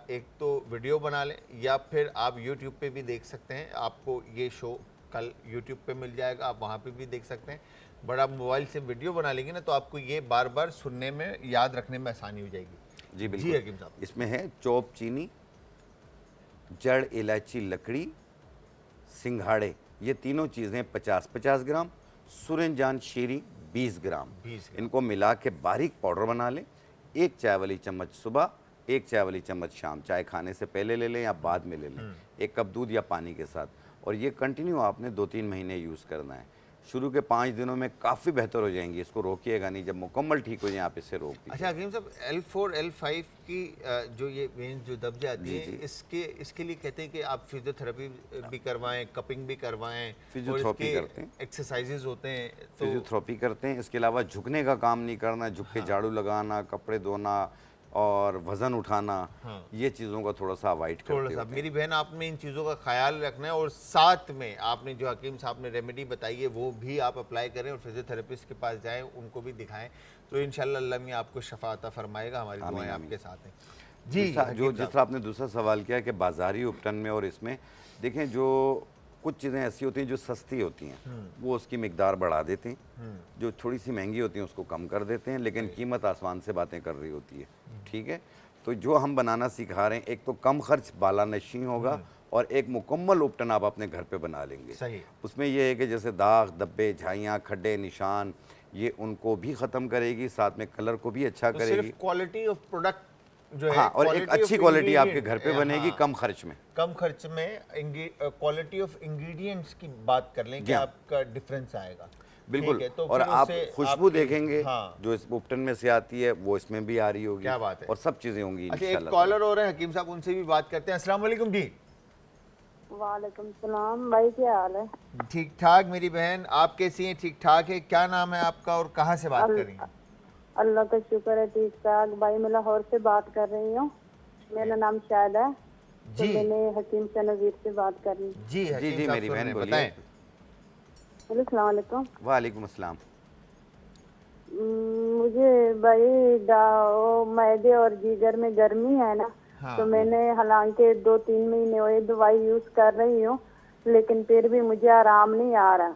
एक तो वीडियो बना लें या फिर आप यूट्यूब पे भी देख सकते हैं। आपको ये शो कल यूट्यूब पे मिल जाएगा, आप वहाँ पे भी देख सकते हैं। बट आप मोबाइल से वीडियो बना लेंगे ना, तो आपको ये बार बार सुनने में, याद रखने में आसानी हो जाएगी।
जी बिल्कुल।
जी हकीम साहब।
इसमें है चोप चीनी, जड़ इलायची लकड़ी, सिंघाड़े, ये तीनों चीज़ें 50-50 ग्राम, सुरनजान शीरी 20 ग्राम।
20 ग्राम।
इनको मिला के बारीक पाउडर बना लें। 1 चाय वाली चम्मच सुबह, 1 चाय वाली चम्मच शाम, चाय खाने से पहले ले लें या बाद में ले लें, 1 कप दूध या पानी के साथ। और ये कंटिन्यू आपने 2-3 महीने यूज़ करना है। शुरू के 5 दिनों में काफ़ी बेहतर हो जाएंगी। इसको रोकिएगा नहीं, जब मुकम्मल ठीक हो जाए आप इससे रोक दीजिए।
अच्छा हकीम साहब, L4 L5 की जो ये वेंस जो दब जाती है, इसके लिए कहते हैं कि आप फिजियोथेरेपी भी करवाएं, कपिंग भी करवाएं,
फिजियोथेरेपी करते हैं,
एक्सरसाइजेज होते हैं, तो
फिजियोथेरेपी करते हैं। इसके अलावा झुकने का काम नहीं करना, झुक के झाड़ू लगाना, कपड़े धोना और वज़न उठाना, ये चीज़ों का थोड़ा सा अवॉइड
थोड़ा
करते
सा
होते हैं।
मेरी बहन, आपने इन चीज़ों का ख्याल रखना है और साथ में आपने जो हकीम साहब ने रेमेडी बताई है वो भी आप अप्लाई करें और फिजियोथेरेपिस्ट के पास जाएं, उनको भी दिखाएं, तो इंशाल्लाह अल्लाह मियां आपको शफा अता फरमाएगा। हमारी दुआएं आपके साथ हैं जी।
जिस तरह आपने दूसरा सवाल किया कि बाज़ारी उपटन में और इसमें, देखें जो कुछ चीज़ें ऐसी होती हैं जो सस्ती होती हैं वो उसकी मिकदार बढ़ा देते हैं, जो थोड़ी सी महंगी होती हैं उसको कम कर देते हैं, लेकिन कीमत आसमान से बातें कर रही होती है। ठीक है, तो जो हम बनाना सिखा रहे हैं, एक तो कम खर्च बाला नशी होगा और एक मुकम्मल उपटन आप अपने घर पे बना लेंगे।
सही।
उसमें ये है कि जैसे दाग, धब्बे, झाइयाँ, खड्डे, निशान, ये उनको भी ख़त्म करेगी, साथ में कलर को भी अच्छा
तो
करेगी।
सिर्फ क्वालिटी ऑफ प्रोडक्ट जो है,
हाँ, और एक
quality
अच्छी
of
क्वालिटी आपके
ingredient,
घर पे बनेगी कम खर्च में।
कम खर्च में क्वालिटी ऑफ इंग्रेडिएंट्स की बात कर लें कि आपका डिफरेंस आएगा।
बिल्कुल,
ठीक है, तो
और
फिर
आप
उससे
खुशबू देखेंगे
हाँ।
जो इस उपटन में से आती है वो इसमें भी आ रही होगी।
क्या बात है।
और सब चीज़ें होंगी
अच्छा, एक
इंशाल्लाह।
कॉलर हो रहे हैं हकीम साहब, उनसे भी बात करते हैं। अस्सलाम वालेकुम जी।
वालेकुम सलाम भाई, क्या हाल है?
ठीक ठाक मेरी बहन, आप कैसी हैं? ठीक ठाक है। क्या नाम है आपका और कहाँ से बात कर रही हैं?
अल्लाह का शुक्र है, ठीक ठाक भाई। मैं लाहौर से बात कर रही हूँ, मेरा नाम शायद है। तो
जी।
मैंने हकीम से नज़ीर से बात करनी।
जी
जी
हकीम
जी
साहब
मेरी
सुन रहे
बहन
हैं,
बोलिए।
बताएं।
अस्सलाम वालेकुम।
वालेकुम अस्सलाम।
मुझे भाई मैदे और जिगर में गर्मी है ना,
हाँ।
तो मैंने हालांकि 2-3 महीने हुए दवाई यूज कर रही हूँ, लेकिन फिर भी मुझे आराम नहीं आ रहा।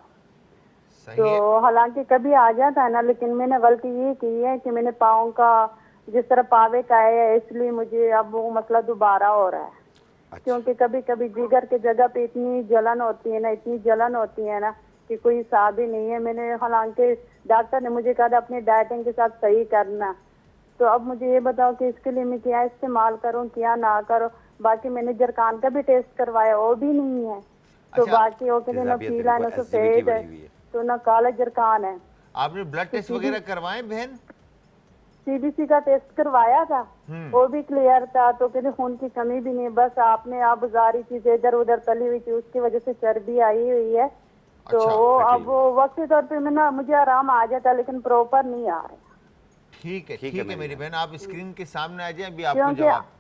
सही है।
तो हालांकि कभी आ जाता है ना, लेकिन मैंने गलती ये की है कि मैंने पाँव का जिस तरह पावे का है, इसलिए मुझे अब वो मसला दोबारा हो रहा है।
अच्छा।
क्योंकि कभी कभी जिगर के जगह पे इतनी जलन होती है ना, इतनी जलन होती है ना कि कोई हिसाब ही नहीं है। मैंने हालांकि डॉक्टर ने मुझे कहा था अपनी डाइटिंग के साथ सही करना। तो अब मुझे ये बताओ कि इसके लिए मैं क्या इस्तेमाल करूं, क्या ना करूं। बाकी मैंने जरकान का भी टेस्ट करवाया, वो भी नहीं है। तो
अच्छा,
बाकी वो कहते ना
तेजाबियत
पीला है ना
देखो,
सफेद
acidity
है,
बढ़ी हुई है।
तो ना काला जरकान है।
आपने ब्लड टेस्ट वगैरह करवाए बहन?
सीबीसी का टेस्ट करवाया था, वो भी क्लियर था। तो कहते खून की कमी भी नहीं, बस आपने आप बाजारी चीजें इधर उधर तली हुई थी, उसकी वजह से चर्बी आई हुई है। तो
अच्छा,
वो अब वो वक्त के तौर पे मैं ना मुझे आराम आ जाता, लेकिन प्रॉपर नहीं आ रहा।
ठीक है,
ठीक
ठीक
है
है मेरी बहन, आप स्क्रीन के सामने आ जाए, अभी आपको
क्योंकि
जवाब।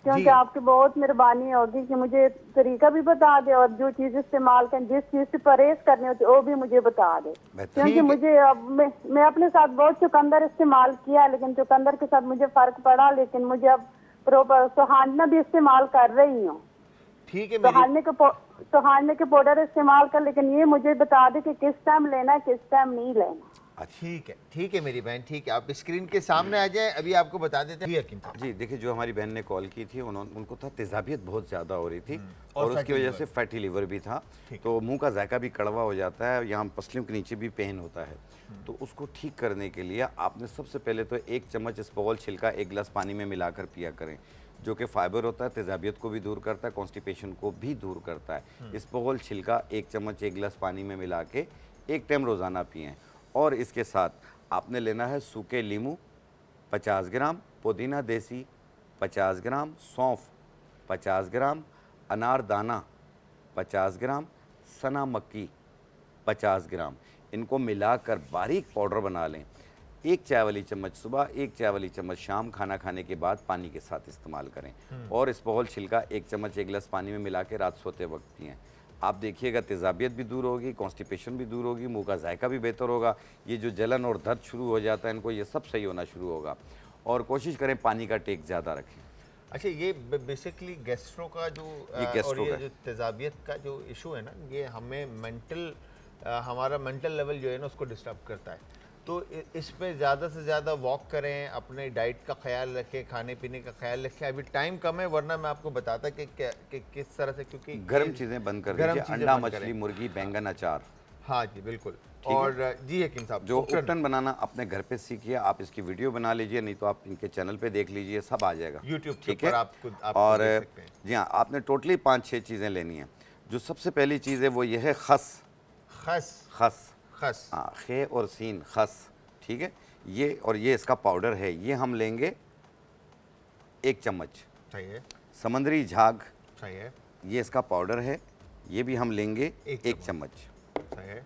क्योंकि आपकी बहुत मेहरबानी होगी कि मुझे तरीका भी बता दे और जो चीज इस्तेमाल कर, जिस चीज से परहेज करनी होती है वो भी मुझे बता दे।
बेहतर।
क्योंकि मुझे अब मैं अपने साथ बहुत चुकंदर इस्तेमाल किया, लेकिन चुकंदर के साथ मुझे फर्क पड़ा। लेकिन मुझे अब प्रॉपर सुहाना भी इस्तेमाल कर रही हूँ।
ठीक है मेरी
सुहाने के पाउडर इस्तेमाल कर, लेकिन ये मुझे बता दे कि किस टाइम लेना है, किस टाइम नहीं लेना।
ठीक है मेरी बहन, ठीक है, आप स्क्रीन के सामने आ जाए, अभी आपको बता देते हैं। हकीम साहब।
जी देखिए, जो हमारी बहन ने कॉल की थी उनको था तेजाबियत बहुत ज़्यादा हो रही थी
और
और उसकी
फैटी
वजह
लीवर।
से फैटी लीवर भी था। तो मुंह का जायका भी कड़वा हो जाता है, यहाँ पसलियों के नीचे भी पेन होता है। तो उसको ठीक करने के लिए आपने सबसे पहले तो 1 चम्मच इस्बगोल छिलका 1 गिलास पानी में मिलाकर पिया करें, जो कि फाइबर होता है, तेजाबियत को भी दूर करता है, कॉन्स्टिपेशन को भी दूर करता है। इस्बगोल छिलका 1 चम्मच 1 गिलास पानी में मिला के 1 टाइम रोज़ाना पिएँ। और इसके साथ आपने लेना है सूखे लीमू 50 ग्राम, पुदीना देसी 50 ग्राम, सौंफ 50 ग्राम, अनारदाना 50 ग्राम, सना मक्की 50 ग्राम। इनको मिलाकर बारीक पाउडर बना लें। 1 चाय वाली चम्मच सुबह, 1 चाय वाली चम्मच शाम, खाना खाने के बाद पानी के साथ इस्तेमाल करें। और इस्बगोल छिलका 1 चम्मच 1 गिलास पानी में मिला के रात सोते वक्त पिएँ। आप देखिएगा तेजाबियत भी दूर होगी, कॉन्स्टिपेशन भी दूर होगी, मुंह का जायका भी बेहतर होगा। ये जो जलन और दर्द शुरू हो जाता है इनको, ये सब सही होना शुरू होगा। और कोशिश करें पानी का टेक ज़्यादा रखें।
अच्छा, ये बेसिकली गैस्ट्रो का जो
गैस्ट्रो
और ये
का
जो तेजाबियत का जो इशू है ना, ये हमें हमारा मेंटल लेवल जो है ना उसको डिस्टर्ब करता है। तो इस पे ज़्यादा से ज़्यादा वॉक करें, अपने डाइट का ख्याल रखें, खाने पीने का ख्याल रखें। अभी टाइम कम है, वरना मैं आपको बताता कि किस तरह से, क्योंकि
गर्म चीज़ें बंद कर दीजिए, अंडा, मछली, मुर्गी, बैंगन, अचार।
हाँ जी बिल्कुल। और जी हकीम साहब,
जो उपटन बनाना अपने घर पे सीखिए, आप इसकी वीडियो बना लीजिए, नहीं तो आप इनके चैनल पे देख लीजिए, सब आ जाएगा
YouTube
ठीक
पर
है।
आप
और
देख सकते हैं।
जी हाँ, आपने टोटली 5-6 चीज़ें लेनी हैं। जो सबसे पहली चीज़ है वो ये है खस।
खस
खस,
खस
हाँ, खे और सीन, खस, ठीक है। ये और ये इसका पाउडर है, ये हम लेंगे 1 चम्मच।
सही है,
समंदरी झाग,
सही है,
ये इसका पाउडर है, ये भी हम लेंगे 1
1
चम्मच।
सही है।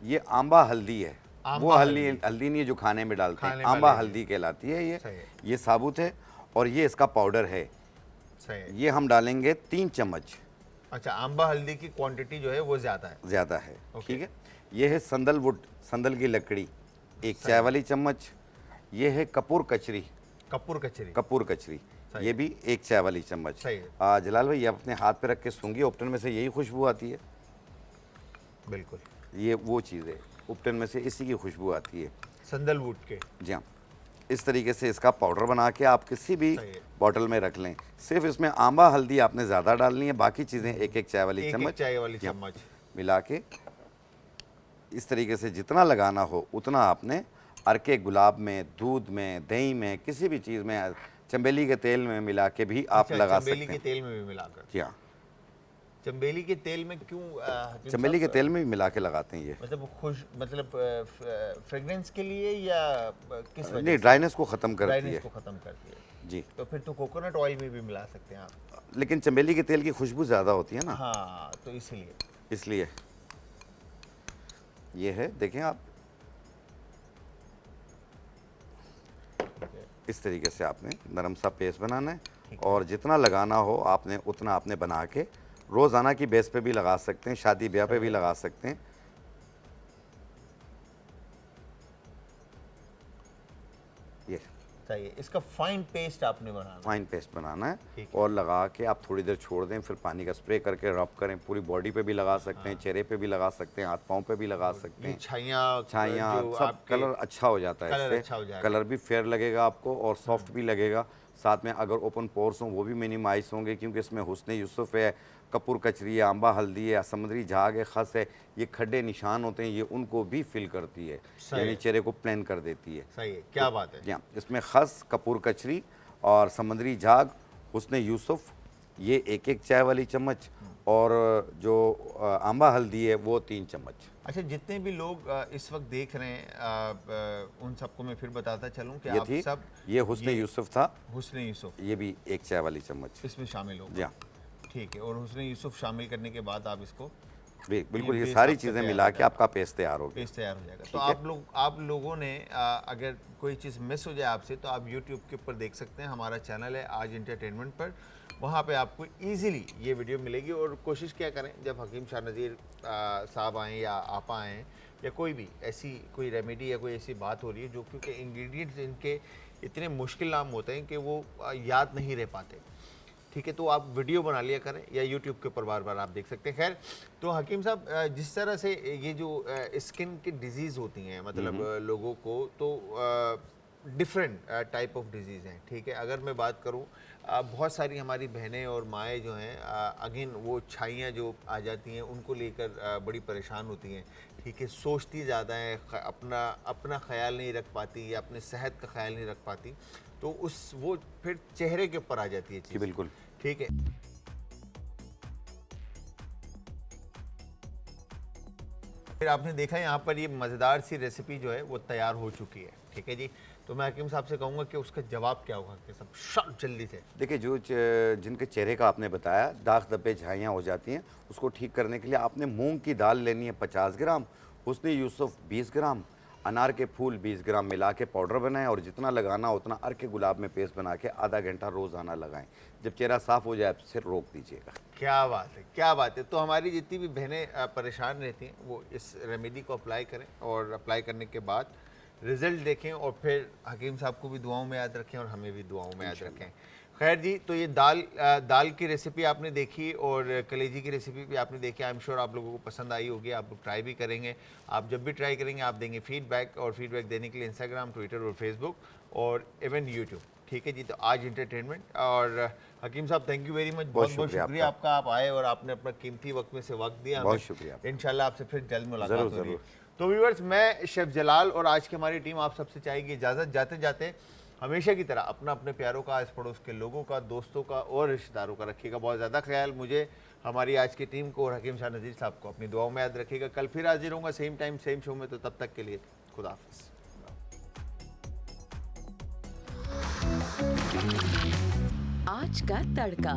ये आंबा हल्दी है, वो
आंबा
हल्दी
हल्दी।
हल्दी नहीं है जो खाने में डालते हैं,
खाने में
आंबा
डालते हैं।
हल्दी कहलाती है ये।
सही है।
ये साबुत है और ये इसका पाउडर है,
सही है।
ये हम डालेंगे 3 चम्मच,
अच्छा, आंबा हल्दी की क्वांटिटी जो है वो ज़्यादा है।
ज़्यादा है,
ओके।
ठीक है। ये है संदलवुड, संदल की लकड़ी, 1 चाय वाली चम्मच। ये है कपूर कचरी,
कपूर कचरी।
कपूर कचरी,
सही
ये
है।
भी 1 चाय वाली चम्मच।
सही है।
जलाल भाई, ये अपने हाथ पे रख के सूंघिए, उपटन में से यही खुशबू आती है।
बिल्कुल,
ये वो चीज़ है, उपटन में से इसी की खुशबू आती है।
संदलवुड के।
जी हाँ, इस तरीके से इसका पाउडर बना के आप किसी भी
सही है।
बॉटल में रख लें। सिर्फ इसमें आंबा हल्दी आपने ज़्यादा डालनी है, बाकी चीज़ें 1-1 चाय वाली
एक
चम्मच
चाय वाली
जी हाँ,
चम्मच।
मिला के इस तरीके से जितना लगाना हो उतना आपने अरके गुलाब में, दूध में, दही में, किसी भी चीज़ में, चंबेली के तेल में मिला के भी आप
अच्छा,
लगा
चंबेली
सकते
के
हैं।
तेल में भी मिलाकर।
जी हाँ,
चंबेली के तेल में क्यों हकीम
चंबेली के
साहब,
तेल में भी मिला के लगाते हैं ये।
मतलब खुश, मतलब फ्रेग्रेंस के लिए या किस वजह
नहीं,
से?
ड्राइनेस को ख़त्म करती
ड्राइनेस
है
को खत्म करती है।
जी।
तो फिर तो कोकोनट ऑयल में भी मिला सकते हैं आप।
लेकिन चंबेली के तेल की खुशबू ज़्यादा होती है ना,
हाँ, तो इसीलिए।
इसलिए ये है, देखें आप, इस तरीके से आपने नरम सा पेस्ट बनाना है और जितना लगाना हो आपने उतना आपने बना के रोज़ाना की बेस पे भी लगा सकते हैं, शादी ब्याह पे भी लगा सकते हैं। ये
सही है। इसका फाइन पेस्ट आपने बनाना।
फाइन पेस्ट बनाना है
ठीक है।
और लगा के आप थोड़ी देर छोड़ दें, फिर पानी का स्प्रे करके रब करें। पूरी बॉडी पे भी लगा सकते हैं, चेहरे पे भी लगा सकते हैं, हाथ पाँव पे भी लगा सकते
ये
हैं।
छाइयाँ
छाइयाँ
जो
सब
आपके
कलर अच्छा हो जाता है
कलर
इससे।
अच्छा हो जाएगा।
कलर भी फेयर लगेगा आपको और सॉफ्ट भी लगेगा। साथ में अगर ओपन पोर्स हों वो भी मिनिमाइज होंगे, क्योंकि इसमें हुस्न यूसुफ है, कपूर कचरी है, आंबा हल्दी है, समुद्री झाग है, खस है। ये खड्डे निशान होते हैं, ये उनको भी फिल करती है,
सही
यानी
है।
चेहरे को प्लेन कर देती है।
सही है, क्या बात है।
जी हाँ, इसमें खस, कपूर कचरी और समुद्री झाग, हुस्न यूसुफ, ये 1-1 चाय वाली चम्मच और जो आंबा हल्दी है वो 3 चम्मच।
अच्छा, जितने भी लोग इस वक्त देख रहे हैं, उन सबको मैं फिर बताता चलूं कि
ये
आप
थी,
सब
ये हुस्न यूसुफ था,
हुस्न यूसुफ
ये भी 1 चाय वाली चम्मच।
इसमें शामिल हो।
जी हाँ,
ठीक है। और हुस्न यूसुफ शामिल करने के बाद आप इसको
बिल्कुल ये
पेस्ट
सारी
आपका
चीज़ें
तैयार
मिला
हो
के
जाएगा।
आपका पेस्ट तैयार हो गया।
पेस्ट तैयार हो जाएगा। तो
ठीक है।
आप लोगों ने अगर कोई चीज़ मिस हो जाए आपसे, तो आप YouTube के ऊपर देख सकते हैं। हमारा चैनल है आज एंटरटेनमेंट पर, वहाँ पे आपको इजीली ये वीडियो मिलेगी। और कोशिश क्या करें, जब हकीम शाह नज़ीर साहब आएँ या आपा आएँ या कोई भी ऐसी कोई रेमेडी या कोई ऐसी बात हो रही है जो, क्योंकि इंग्रेडिएंट्स इनके इतने मुश्किल नाम होते हैं कि वो याद नहीं रह पाते, ठीक है। तो आप वीडियो बना लिया करें या यूट्यूब के ऊपर बार बार आप देख सकते हैं। खैर, तो हकीम साहब, जिस तरह से ये जो स्किन की डिजीज़ होती हैं, मतलब लोगों को, तो डिफरेंट टाइप ऑफ डिजीज़ हैं, ठीक है। अगर मैं बात करूं, बहुत सारी हमारी बहनें और माएँ जो हैं, अगेन वो छाइयाँ जो आ जाती हैं उनको लेकर बड़ी परेशान होती हैं, ठीक है। सोचती ज़्यादा हैं, अपना ख्याल नहीं रख पाती या अपने सेहत का ख्याल नहीं रख पाती, तो वो फिर चेहरे के ऊपर आ जाती है
जी
चीज़,
बिल्कुल।
ठीक है। फिर आपने देखा यहाँ पर ये मज़ेदार सी रेसिपी जो है वो तैयार हो चुकी है, ठीक है जी। तो मैं हकीम साहब से कहूँगा कि उसका जवाब क्या होगा कि सब शॉर्ट जल्दी से।
देखिए, जो जिनके चेहरे का आपने बताया दाग धब्बे झाइयाँ हो जाती हैं, उसको ठीक करने के लिए आपने मूंग की दाल लेनी है 50 ग्राम, हुस्न यूसुफ 20 ग्राम, अनार के फूल 20 ग्राम मिला के पाउडर बनाएं और जितना लगाना उतना अर्के गुलाब में पेस्ट बना के आधा घंटा रोज़ाना लगाएं। जब चेहरा साफ़ हो जाए फिर रोक दीजिएगा।
क्या बात है, क्या बात है। तो हमारी जितनी भी बहनें परेशान रहती हैं वो इस रेमेडी को अप्लाई करें और अप्लाई करने के बाद रिज़ल्ट देखें और फिर हकीम साहब को भी दुआओं में याद रखें और हमें भी दुआओं में याद रखें। खैर जी, तो ये दाल की रेसिपी आपने देखी और कलेजी की रेसिपी भी आपने देखी। आई एम श्योर आप लोगों को पसंद आई होगी, आप लोग ट्राई भी करेंगे। आप जब भी ट्राई करेंगे आप देंगे फीडबैक, और फीडबैक देने के लिए इंस्टाग्राम, ट्विटर और फेसबुक और इवन यूट्यूब, ठीक है जी। तो आज एंटरटेनमेंट और हकीम साहब, थैंक यू वेरी मच, बहुत बहुत शुक्रिया आपका। आप आए और आपने अपना कीमती वक्त में से वक्त दिया।
बहुत शुक्रिया।
इंशाल्लाह आपसे फिर जल्द मुलाकात होगी।
ज़रूर।
तो व्यूअर्स, मैं शेफ जलाल और आज की हमारी टीम आप सबसे चाहेगी इजाज़त। जाते जाते हमेशा की तरह अपने प्यारों का, आस पड़ोस के लोगों का, दोस्तों का और रिश्तेदारों का रखिएगा बहुत ज़्यादा ख्याल। मुझे हमारी आज की टीम को और हकीम शाह नज़ीर साहब को अपनी दुआओं में याद रखिएगा। कल फिर हाजिर होऊंगा सेम टाइम सेम शो में, तो तब तक के लिए खुदा हाफिज़।
आज का तड़का।